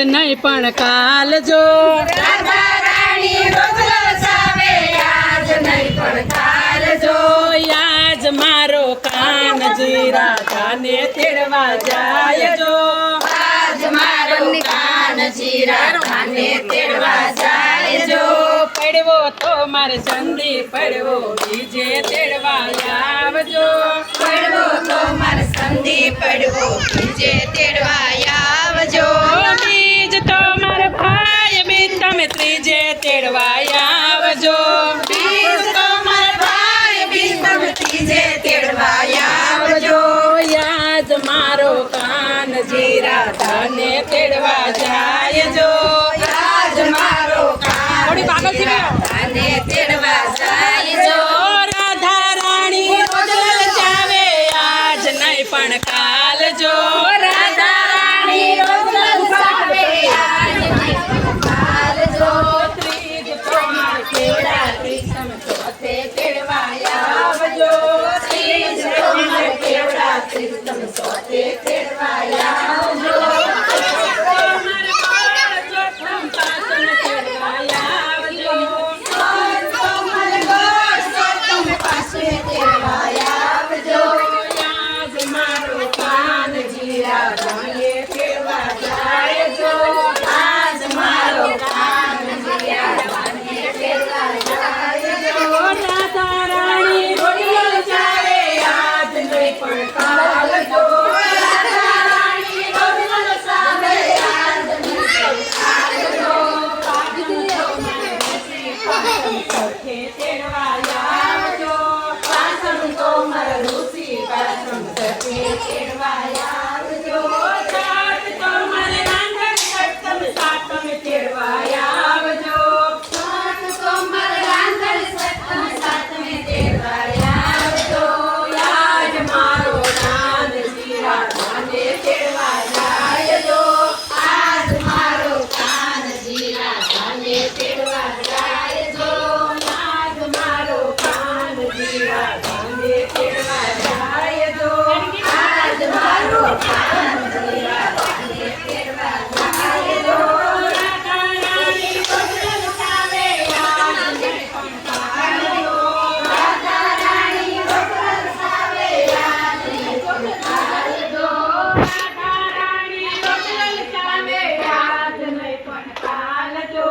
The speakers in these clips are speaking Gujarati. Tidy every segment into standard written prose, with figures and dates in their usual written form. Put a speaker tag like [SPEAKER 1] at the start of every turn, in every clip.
[SPEAKER 1] નહીં પણ કાલ જો
[SPEAKER 2] રાધા રાણી રોજ લલચાવે આજ નહીં પણ કાલ જો
[SPEAKER 1] આજ મારો કાનજી રાધાને તેડવા જાય જો
[SPEAKER 2] આજ મારો કાનજી રાધાને તેડવા જાય જો
[SPEAKER 1] પડવો તો મારે સંધી પડવો બીજે તેડવા આવજો
[SPEAKER 2] પડવો તો મારે સંધી પડવો બીજે તેડવા આવજો
[SPEAKER 1] બીજ તો મારે ભાઈ બીજ તમે ત્રીજે તેડવા આવજો
[SPEAKER 2] બીજ તો મારા ભાઈ બીજ તમે ત્રીજે તેડવા આવજો
[SPEAKER 1] યાદ મારો કાનજી રાધાને તેડવા જાય જો
[SPEAKER 2] આજ મારો કાનજી રાધાને તેડવા જાય જો
[SPEAKER 1] રાધા રાણી રોજ લલચાવે આજ નહીં પણ કાલ જો
[SPEAKER 2] રાધા રાણી રોજ લલચાવે આજ નહીં પણ કાલ જો
[SPEAKER 1] ત્રીજ તો મારે કેવડા ત્રીજ તમે ચોથે તેડવા આવજો
[SPEAKER 2] ત્રીજ તો મારે કેવડા ત્રીજ તમે ચોથે તેડવા આવજો તો મારે ગોળ સોળ તમે પાછે તેડવા આવજો
[SPEAKER 1] આજ મારો કાનજી રાધાને તેડવા જાય જો
[SPEAKER 2] આજ મારો કાનજી રાધાને તેડવા જાય જો
[SPEAKER 1] રાધા રાણી રોજ લલચાવે આજ નહીં પણ કાલ જો
[SPEAKER 2] રાધા રાણી રોજ લલચાવે આજ નહીં પણ કાલ જો
[SPEAKER 1] ચોથે તેડવા આવજો
[SPEAKER 2] પાછળ તો મારા ઋષિ પાછળ સખે તેડવા આવજો
[SPEAKER 1] સાત તો મારે રાંધણ સપ્તમ સાતમ તેડવા આવજો
[SPEAKER 2] સાત તો મારા રાંધણ સપ્તમ સાતમે તેડવા આવજો
[SPEAKER 1] આજ મારો કાનજી રાધાને તેડવા જાય જો
[SPEAKER 2] આજ મારો કાનજી રાધાને તેડવા જાય જો
[SPEAKER 1] આજ મારો કાનજી રાધાને તેડવા જાય જો
[SPEAKER 2] આજ મારો કાનજી રાધાને તેડવા જાય જો
[SPEAKER 1] રાધા રાણી રોજ લલચાવે આજ નહીં પણ કાલ જો
[SPEAKER 2] રાધા રાણી રોજ લલચાવે આજ નહીં પણ કાલ જો
[SPEAKER 1] રાધા રાણી રોજ લલચાવે આજ નહીં પણ કાલ જો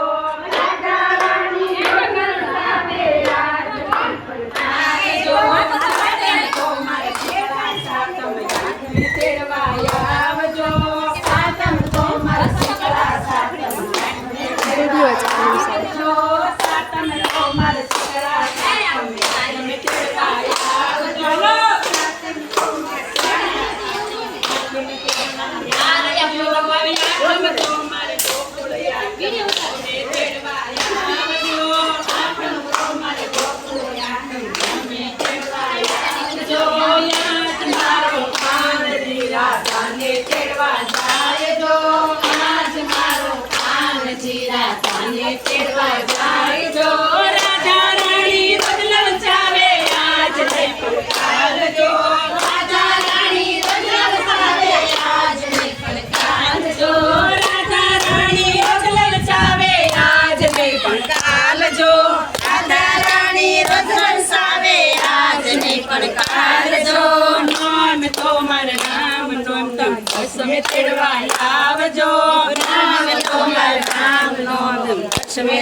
[SPEAKER 2] રાધા રાણી રોજ લલચાવે આજ નહીં પણ કાલ જો
[SPEAKER 1] તો મારે જેવા સાતમ આઠમે તેડવા આવજો
[SPEAKER 2] સાતમ તો મારા શીતળા સાતમ આઠમે તેડવા આવજો
[SPEAKER 1] સાતમ તો મારે શીતળા સાતમે આઠમે તેડવા આવજો
[SPEAKER 2] સાતમ તો મારા
[SPEAKER 1] આઠમ તો મારે ગોકુળિયા તમને તેડવા આવજો આઠમ તો મારે ગોકુળિયા તમને તેડવા આવજો યાદ મારો કાનજી રાધાને તેડવા જાય જો
[SPEAKER 2] આજ મારો કાનજી રાધાને તેડવા જાય જો
[SPEAKER 1] રાધા રાણી રોજ લલચાવે આજ નહીં પણ કાલ જો
[SPEAKER 2] રાધા રાણી રોજ લલચાવે આજ નહીં પણ કાલ જો
[SPEAKER 1] રાધા રાણી રોજ લલચાવે આજ નહીં પણ કાલ જો
[SPEAKER 2] રાધા રાણી રોજ લલચાવે આજ નહીં પણ કાલ જો
[SPEAKER 1] નામ તો મારે નામ નોમ તમ દસમે તેડવા આવજો
[SPEAKER 2] નામ તો મારા નામ નો
[SPEAKER 1] દસમે